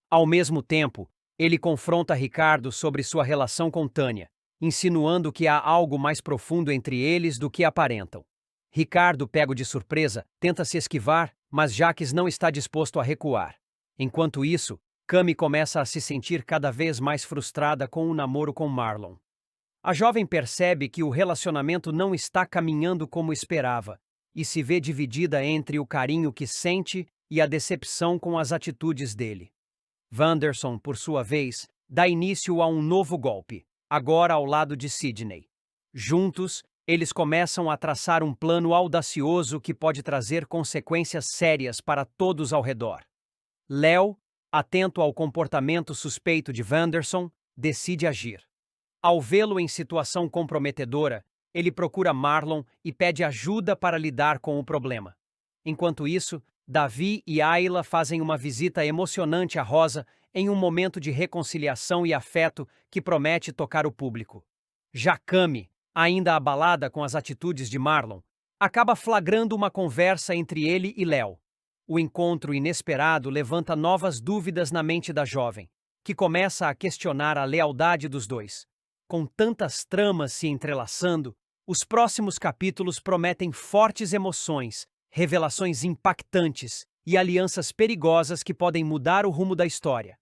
Ao mesmo tempo, ele confronta Ricardo sobre sua relação com Tânia, insinuando que há algo mais profundo entre eles do que aparentam. Ricardo, pego de surpresa, tenta se esquivar, mas Jacques não está disposto a recuar. Enquanto isso, Cami começa a se sentir cada vez mais frustrada com o namoro com Marlon. A jovem percebe que o relacionamento não está caminhando como esperava e se vê dividida entre o carinho que sente e a decepção com as atitudes dele. Wanderson, por sua vez, dá início a um novo golpe, agora ao lado de Sidney. Juntos, eles começam a traçar um plano audacioso que pode trazer consequências sérias para todos ao redor. Léo, atento ao comportamento suspeito de Wanderson, decide agir. Ao vê-lo em situação comprometedora, ele procura Marlon e pede ajuda para lidar com o problema. Enquanto isso, Davi e Ayla fazem uma visita emocionante a Rosa em um momento de reconciliação e afeto que promete tocar o público. Já Cami, ainda abalada com as atitudes de Marlon, acaba flagrando uma conversa entre ele e Léo. O encontro inesperado levanta novas dúvidas na mente da jovem, que começa a questionar a lealdade dos dois. Com tantas tramas se entrelaçando, os próximos capítulos prometem fortes emoções, revelações impactantes e alianças perigosas que podem mudar o rumo da história.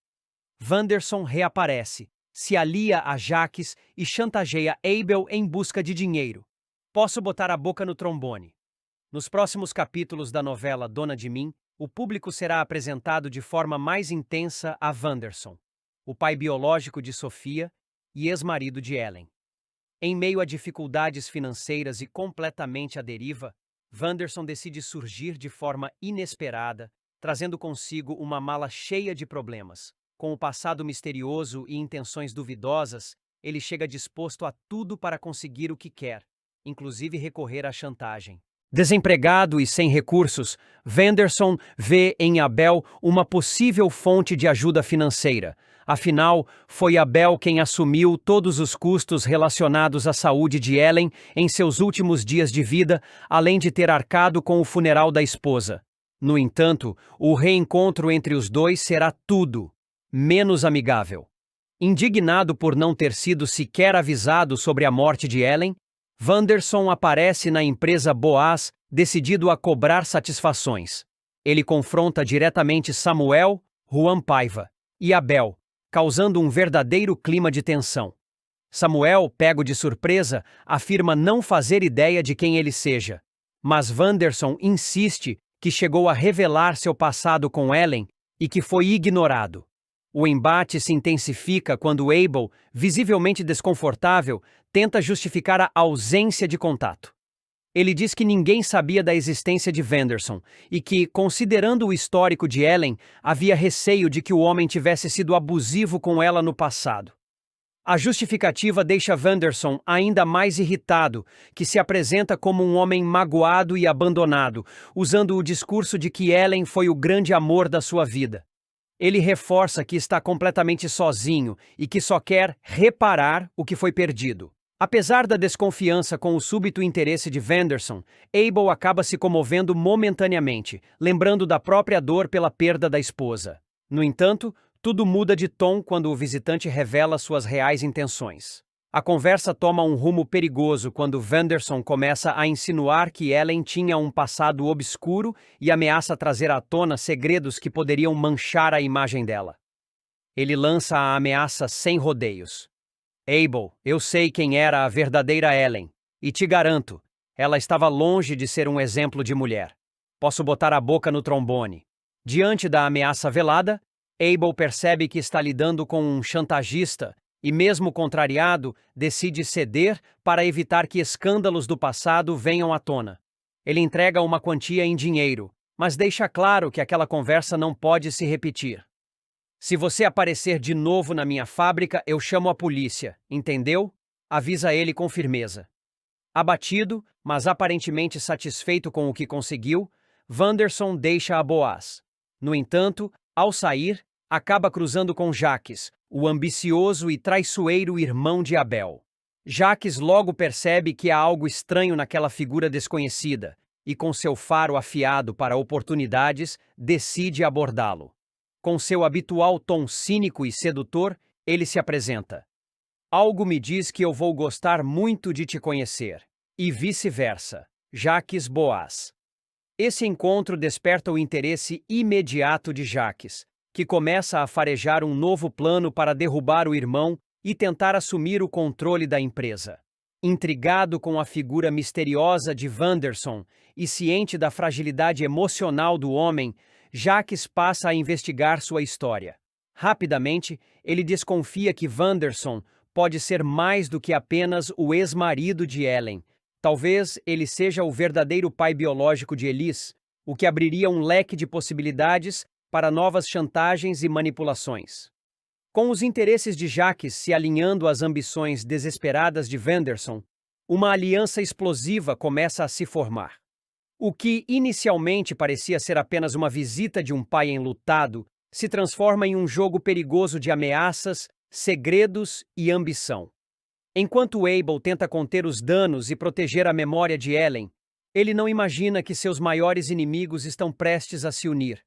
Wanderson reaparece, se alia a Jacques e chantageia Abel em busca de dinheiro. Posso botar a boca no trombone. Nos próximos capítulos da novela Dona de Mim, o público será apresentado de forma mais intensa a Wanderson, o pai biológico de Sofia e ex-marido de Ellen. Em meio a dificuldades financeiras e completamente à deriva, Wanderson decide surgir de forma inesperada, trazendo consigo uma mala cheia de problemas. Com o passado misterioso e intenções duvidosas, ele chega disposto a tudo para conseguir o que quer, inclusive recorrer à chantagem. Desempregado e sem recursos, Wanderson vê em Abel uma possível fonte de ajuda financeira. Afinal, foi Abel quem assumiu todos os custos relacionados à saúde de Ellen em seus últimos dias de vida, além de ter arcado com o funeral da esposa. No entanto, o reencontro entre os dois será tudo menos amigável. Indignado por não ter sido sequer avisado sobre a morte de Ellen, Wanderson aparece na empresa Boaz, decidido a cobrar satisfações. Ele confronta diretamente Samuel, Juan Paiva e Abel, causando um verdadeiro clima de tensão. Samuel, pego de surpresa, afirma não fazer ideia de quem ele seja, mas Wanderson insiste que chegou a revelar seu passado com Ellen e que foi ignorado. O embate se intensifica quando Abel, visivelmente desconfortável, tenta justificar a ausência de contato. Ele diz que ninguém sabia da existência de Vanderson e que, considerando o histórico de Ellen, havia receio de que o homem tivesse sido abusivo com ela no passado. A justificativa deixa Vanderson ainda mais irritado, que se apresenta como um homem magoado e abandonado, usando o discurso de que Ellen foi o grande amor da sua vida. Ele reforça que está completamente sozinho e que só quer reparar o que foi perdido. Apesar da desconfiança com o súbito interesse de Vanderson, Abel acaba se comovendo momentaneamente, lembrando da própria dor pela perda da esposa. No entanto, tudo muda de tom quando o visitante revela suas reais intenções. A conversa toma um rumo perigoso quando Vanderson começa a insinuar que Ellen tinha um passado obscuro e ameaça trazer à tona segredos que poderiam manchar a imagem dela. Ele lança a ameaça sem rodeios. Abel, eu sei quem era a verdadeira Ellen, e te garanto, ela estava longe de ser um exemplo de mulher. Posso botar a boca no trombone. Diante da ameaça velada, Abel percebe que está lidando com um chantagista e, mesmo contrariado, decide ceder para evitar que escândalos do passado venham à tona. Ele entrega uma quantia em dinheiro, mas deixa claro que aquela conversa não pode se repetir. Se você aparecer de novo na minha fábrica, eu chamo a polícia, entendeu? Avisa ele com firmeza. Abatido, mas aparentemente satisfeito com o que conseguiu, Vanderson deixa a Boaz. No entanto, ao sair, acaba cruzando com Jacques, o ambicioso e traiçoeiro irmão de Abel. Jacques logo percebe que há algo estranho naquela figura desconhecida e, com seu faro afiado para oportunidades, decide abordá-lo. Com seu habitual tom cínico e sedutor, ele se apresenta. Algo me diz que eu vou gostar muito de te conhecer. E vice-versa. Jacques Boaz. Esse encontro desperta o interesse imediato de Jacques, que começa a farejar um novo plano para derrubar o irmão e tentar assumir o controle da empresa. Intrigado com a figura misteriosa de Vanderson e ciente da fragilidade emocional do homem, Jacques passa a investigar sua história. Rapidamente, ele desconfia que Vanderson pode ser mais do que apenas o ex-marido de Ellen. Talvez ele seja o verdadeiro pai biológico de Elise, o que abriria um leque de possibilidades para novas chantagens e manipulações. Com os interesses de Jacques se alinhando às ambições desesperadas de Vanderson, uma aliança explosiva começa a se formar. O que inicialmente parecia ser apenas uma visita de um pai enlutado se transforma em um jogo perigoso de ameaças, segredos e ambição. Enquanto Abel tenta conter os danos e proteger a memória de Ellen, ele não imagina que seus maiores inimigos estão prestes a se unir.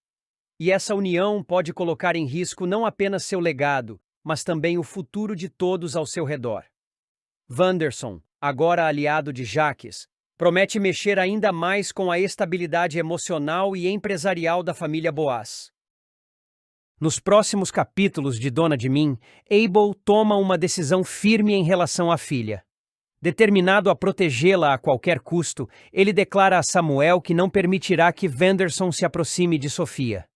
E essa união pode colocar em risco não apenas seu legado, mas também o futuro de todos ao seu redor. Vanderson, agora aliado de Jacques, promete mexer ainda mais com a estabilidade emocional e empresarial da família Boaz. Nos próximos capítulos de Dona de Mim, Abel toma uma decisão firme em relação à filha. Determinado a protegê-la a qualquer custo, ele declara a Samuel que não permitirá que Vanderson se aproxime de Sofia.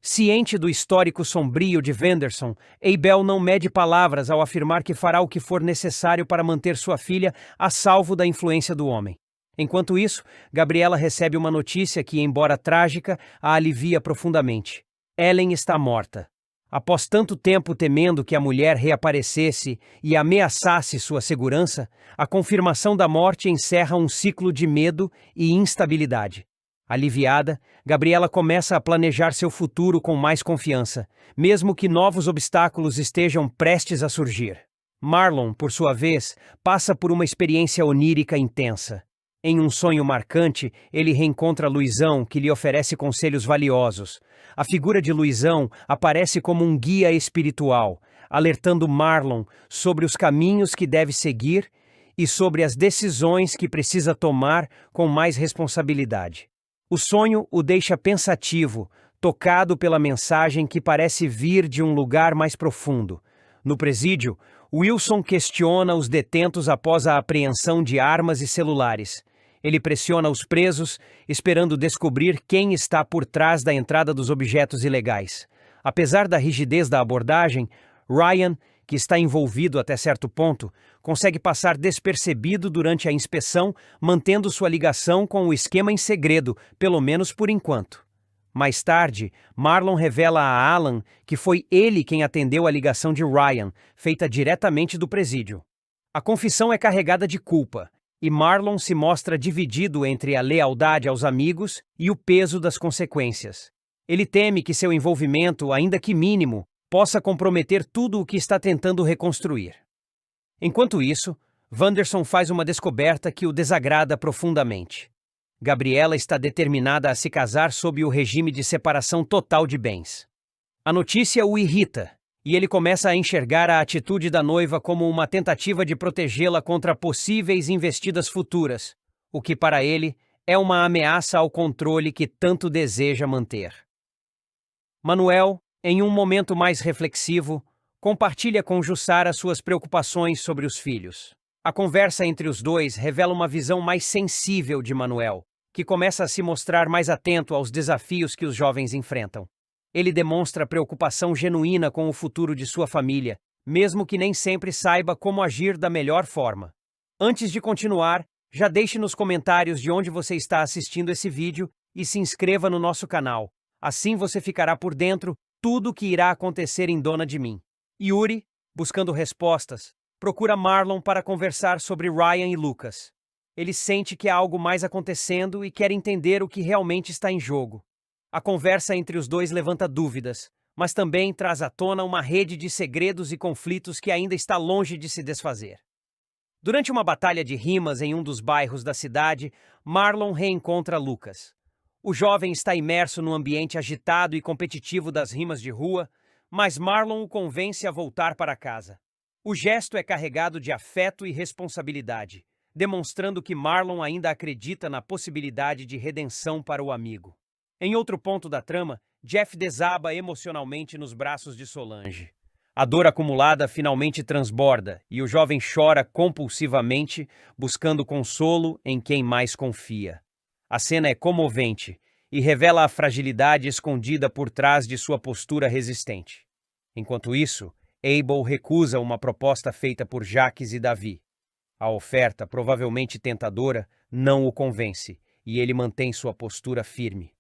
Ciente do histórico sombrio de Vanderson, Abel não mede palavras ao afirmar que fará o que for necessário para manter sua filha a salvo da influência do homem. Enquanto isso, Gabriela recebe uma notícia que, embora trágica, a alivia profundamente. Ellen está morta. Após tanto tempo temendo que a mulher reaparecesse e ameaçasse sua segurança, a confirmação da morte encerra um ciclo de medo e instabilidade. Aliviada, Gabriela começa a planejar seu futuro com mais confiança, mesmo que novos obstáculos estejam prestes a surgir. Marlon, por sua vez, passa por uma experiência onírica intensa. Em um sonho marcante, ele reencontra Luizão, que lhe oferece conselhos valiosos. A figura de Luizão aparece como um guia espiritual, alertando Marlon sobre os caminhos que deve seguir e sobre as decisões que precisa tomar com mais responsabilidade. O sonho o deixa pensativo, tocado pela mensagem que parece vir de um lugar mais profundo. No presídio, Wilson questiona os detentos após a apreensão de armas e celulares. Ele pressiona os presos, esperando descobrir quem está por trás da entrada dos objetos ilegais. Apesar da rigidez da abordagem, Ryan, que está envolvido até certo ponto, consegue passar despercebido durante a inspeção, mantendo sua ligação com o esquema em segredo, pelo menos por enquanto. Mais tarde, Marlon revela a Alan que foi ele quem atendeu a ligação de Ryan, feita diretamente do presídio. A confissão é carregada de culpa, e Marlon se mostra dividido entre a lealdade aos amigos e o peso das consequências. Ele teme que seu envolvimento, ainda que mínimo, possa comprometer tudo o que está tentando reconstruir. Enquanto isso, Vanderson faz uma descoberta que o desagrada profundamente. Gabriela está determinada a se casar sob o regime de separação total de bens. A notícia o irrita, e ele começa a enxergar a atitude da noiva como uma tentativa de protegê-la contra possíveis investidas futuras, o que para ele é uma ameaça ao controle que tanto deseja manter. Manuel, em um momento mais reflexivo, compartilha com Jussara suas preocupações sobre os filhos. A conversa entre os dois revela uma visão mais sensível de Manuel, que começa a se mostrar mais atento aos desafios que os jovens enfrentam. Ele demonstra preocupação genuína com o futuro de sua família, mesmo que nem sempre saiba como agir da melhor forma. Antes de continuar, já deixe nos comentários de onde você está assistindo esse vídeo e se inscreva no nosso canal. Assim você ficará por dentro tudo o que irá acontecer em Dona de Mim. Yuri, buscando respostas, procura Marlon para conversar sobre Ryan e Lucas. Ele sente que há algo mais acontecendo e quer entender o que realmente está em jogo. A conversa entre os dois levanta dúvidas, mas também traz à tona uma rede de segredos e conflitos que ainda está longe de se desfazer. Durante uma batalha de rimas em um dos bairros da cidade, Marlon reencontra Lucas. O jovem está imerso no ambiente agitado e competitivo das rimas de rua, mas Marlon o convence a voltar para casa. O gesto é carregado de afeto e responsabilidade, demonstrando que Marlon ainda acredita na possibilidade de redenção para o amigo. Em outro ponto da trama, Jeff desaba emocionalmente nos braços de Solange. A dor acumulada finalmente transborda e o jovem chora compulsivamente, buscando consolo em quem mais confia. A cena é comovente e revela a fragilidade escondida por trás de sua postura resistente. Enquanto isso, Abel recusa uma proposta feita por Jacques e Davi. A oferta, provavelmente tentadora, não o convence e ele mantém sua postura firme.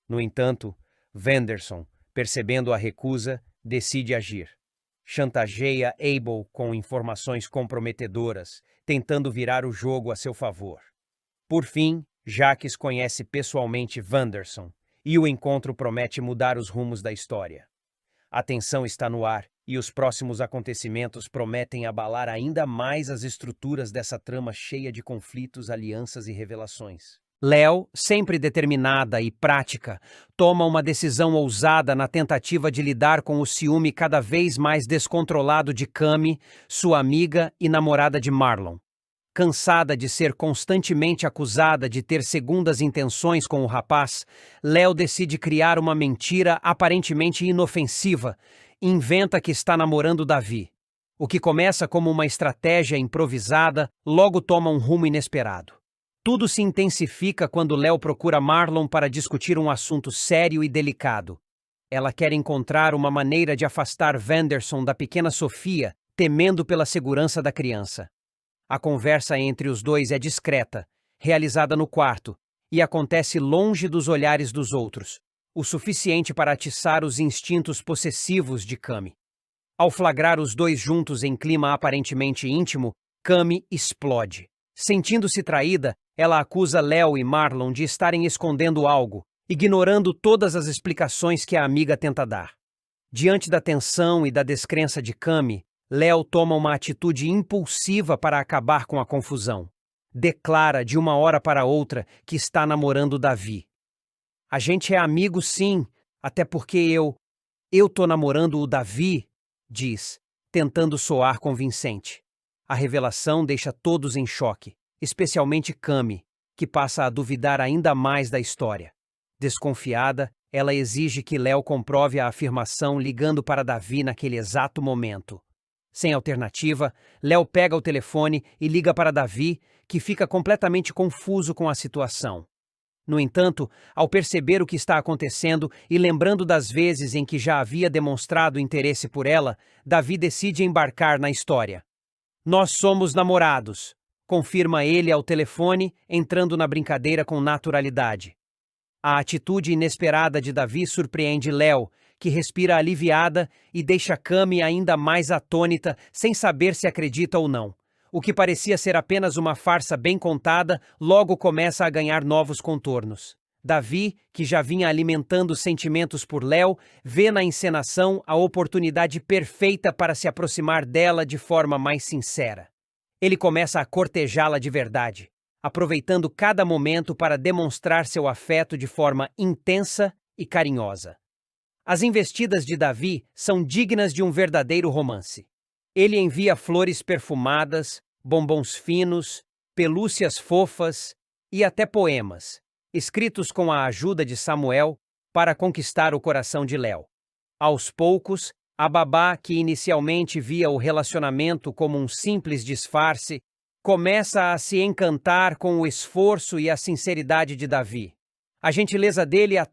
No entanto, Vanderson, percebendo a recusa, decide agir. Chantageia Abel com informações comprometedoras, tentando virar o jogo a seu favor. Por fim, Jacques conhece pessoalmente Vanderson, e o encontro promete mudar os rumos da história. A tensão está no ar, e os próximos acontecimentos prometem abalar ainda mais as estruturas dessa trama cheia de conflitos, alianças e revelações. Léo, sempre determinada e prática, toma uma decisão ousada na tentativa de lidar com o ciúme cada vez mais descontrolado de Cami, sua amiga e namorada de Marlon. Cansada de ser constantemente acusada de ter segundas intenções com o rapaz, Léo decide criar uma mentira aparentemente inofensiva e inventa que está namorando Davi. O que começa como uma estratégia improvisada, logo toma um rumo inesperado. Tudo se intensifica quando Léo procura Marlon para discutir um assunto sério e delicado. Ela quer encontrar uma maneira de afastar Vanderson da pequena Sofia, temendo pela segurança da criança. A conversa entre os dois é discreta, realizada no quarto, e acontece longe dos olhares dos outros, o suficiente para atiçar os instintos possessivos de Cami. Ao flagrar os dois juntos em clima aparentemente íntimo, Cami explode. Sentindo-se traída, ela acusa Léo e Marlon de estarem escondendo algo, ignorando todas as explicações que a amiga tenta dar. Diante da tensão e da descrença de Cami, Léo toma uma atitude impulsiva para acabar com a confusão. Declara de uma hora para outra que está namorando Davi. A gente é amigo sim, até porque eu tô namorando o Davi, diz, tentando soar convincente. A revelação deixa todos em choque, especialmente Cami, que passa a duvidar ainda mais da história. Desconfiada, ela exige que Léo comprove a afirmação ligando para Davi naquele exato momento. Sem alternativa, Léo pega o telefone e liga para Davi, que fica completamente confuso com a situação. No entanto, ao perceber o que está acontecendo e lembrando das vezes em que já havia demonstrado interesse por ela, Davi decide embarcar na história. Nós somos namorados, confirma ele ao telefone, entrando na brincadeira com naturalidade. A atitude inesperada de Davi surpreende Léo, que respira aliviada e deixa Cami ainda mais atônita, sem saber se acredita ou não. O que parecia ser apenas uma farsa bem contada, logo começa a ganhar novos contornos. Davi, que já vinha alimentando sentimentos por Léo, vê na encenação a oportunidade perfeita para se aproximar dela de forma mais sincera. Ele começa a cortejá-la de verdade, aproveitando cada momento para demonstrar seu afeto de forma intensa e carinhosa. As investidas de Davi são dignas de um verdadeiro romance. Ele envia flores perfumadas, bombons finos, pelúcias fofas e até poemas, escritos com a ajuda de Samuel, para conquistar o coração de Léo. Aos poucos, a babá, que inicialmente via o relacionamento como um simples disfarce, começa a se encantar com o esforço e a sinceridade de Davi. A gentileza dele a